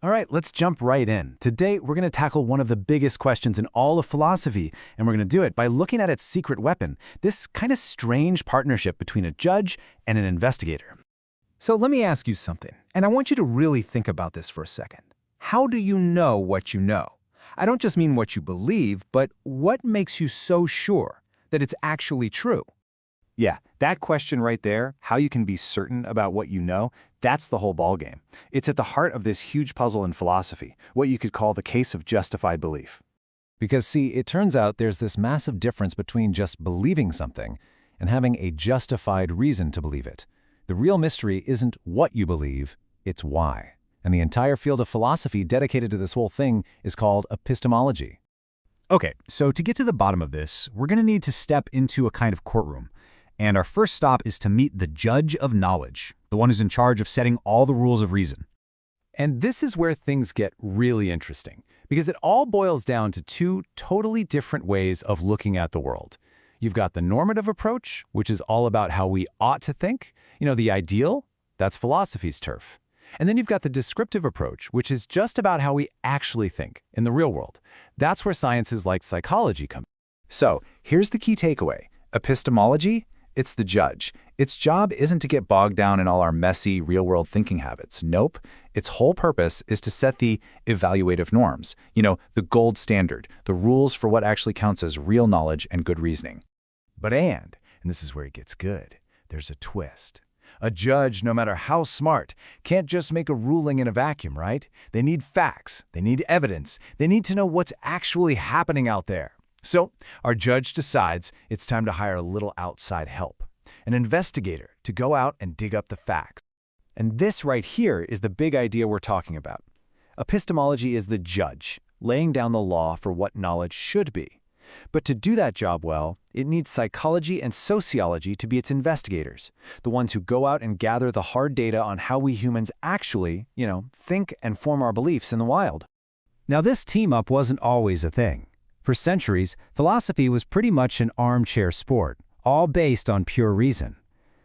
All right, let's jump right in. Today, we're going to tackle one of the biggest questions in all of philosophy, and we're going to do it by looking at its secret weapon, this kind of strange partnership between a judge and an investigator. So let me ask you something, and I want you to really think about this for a second. How do you know what you know? I don't just mean what you believe, but what makes you so sure that it's actually true? Yeah, that question right there, how you can be certain about what you know, that's the whole ballgame. It's at the heart of this huge puzzle in philosophy, what you could call the case of justified belief. Because see, it turns out there's this massive difference between just believing something and having a justified reason to believe it. The real mystery isn't what you believe, it's why. And the entire field of philosophy dedicated to this whole thing is called epistemology. Okay, so to get to the bottom of this, we're going to need to step into a kind of courtroom. And our first stop is to meet the judge of knowledge, the one who's in charge of setting all the rules of reason. And this is where things get really interesting, because it all boils down to two totally different ways of looking at the world. You've got the normative approach, which is all about how we ought to think. The ideal, that's philosophy's turf. And then you've got the descriptive approach, which is just about how we actually think in the real world. That's where sciences like psychology come in. So, here's the key takeaway. Epistemology, it's the judge. Its job isn't to get bogged down in all our messy, real-world thinking habits. Nope. Its whole purpose is to set the evaluative norms, the gold standard, the rules for what actually counts as real knowledge and good reasoning. But and this is where it gets good, there's a twist. A judge, no matter how smart, can't just make a ruling in a vacuum, right? They need facts, they need evidence, they need to know what's actually happening out there. So, our judge decides it's time to hire a little outside help, an investigator to go out and dig up the facts. And this right here is the big idea we're talking about. Epistemology is the judge, laying down the law for what knowledge should be. But to do that job well, it needs psychology and sociology to be its investigators, the ones who go out and gather the hard data on how we humans actually, think and form our beliefs in the wild. Now this team-up wasn't always a thing. For centuries, philosophy was pretty much an armchair sport, all based on pure reason.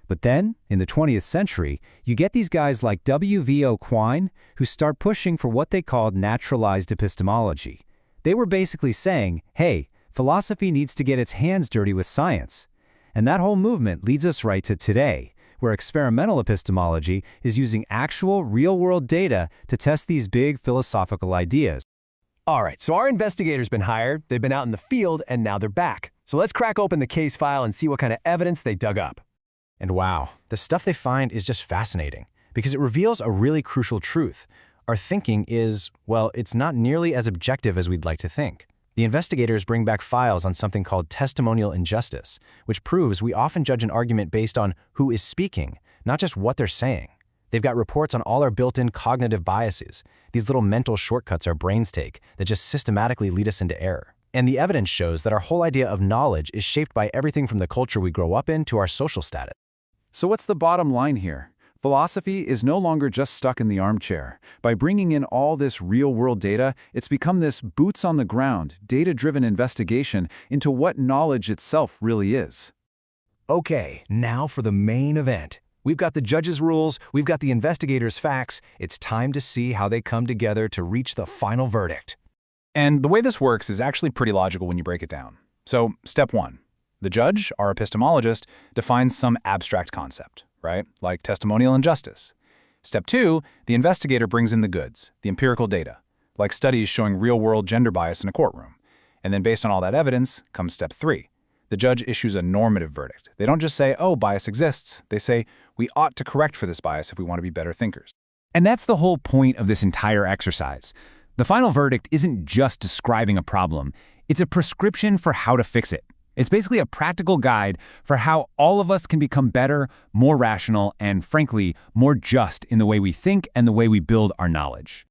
But then, in the 20th century, you get these guys like W.V.O. Quine who start pushing for what they called naturalized epistemology. They were basically saying, hey, philosophy needs to get its hands dirty with science. And that whole movement leads us right to today, where experimental epistemology is using actual, real-world data to test these big philosophical ideas. All right, so our investigator's been hired, they've been out in the field, and now they're back. So let's crack open the case file and see what kind of evidence they dug up. And wow, the stuff they find is just fascinating, because it reveals a really crucial truth. Our thinking is, well, it's not nearly as objective as we'd like to think. The investigators bring back files on something called testimonial injustice, which proves we often judge an argument based on who is speaking, not just what they're saying. They've got reports on all our built-in cognitive biases, these little mental shortcuts our brains take that just systematically lead us into error. And the evidence shows that our whole idea of knowledge is shaped by everything from the culture we grow up in to our social status. So what's the bottom line here? Philosophy is no longer just stuck in the armchair. By bringing in all this real-world data, it's become this boots-on-the-ground, data-driven investigation into what knowledge itself really is. Okay, now for the main event. We've got the judge's rules, we've got the investigator's facts. It's time to see how they come together to reach the final verdict. And the way this works is actually pretty logical when you break it down. So, step one. The judge, our epistemologist, defines some abstract concept, right? Like testimonial injustice. Step two, the investigator brings in the goods, the empirical data, like studies showing real-world gender bias in a courtroom. And then based on all that evidence comes step three. The judge issues a normative verdict. They don't just say, oh, bias exists. They say, we ought to correct for this bias if we want to be better thinkers. And that's the whole point of this entire exercise. The final verdict isn't just describing a problem. It's a prescription for how to fix it. It's basically a practical guide for how all of us can become better, more rational, and frankly, more just in the way we think and the way we build our knowledge.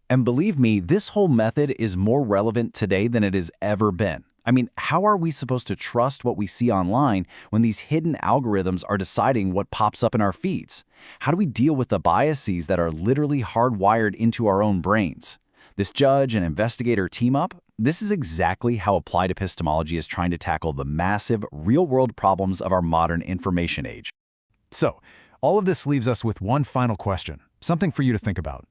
And believe me, this whole method is more relevant today than it has ever been. I mean, how are we supposed to trust what we see online when these hidden algorithms are deciding what pops up in our feeds? How do we deal with the biases that are literally hardwired into our own brains? This judge and investigator team up, this is exactly how applied epistemology is trying to tackle the massive, real-world problems of our modern information age. So, all of this leaves us with one final question, something for you to think about.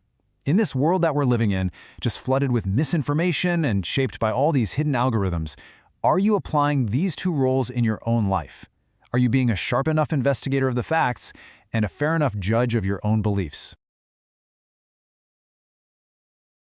In this world that we're living in, just flooded with misinformation and shaped by all these hidden algorithms, are you applying these two roles in your own life? Are you being a sharp enough investigator of the facts and a fair enough judge of your own beliefs?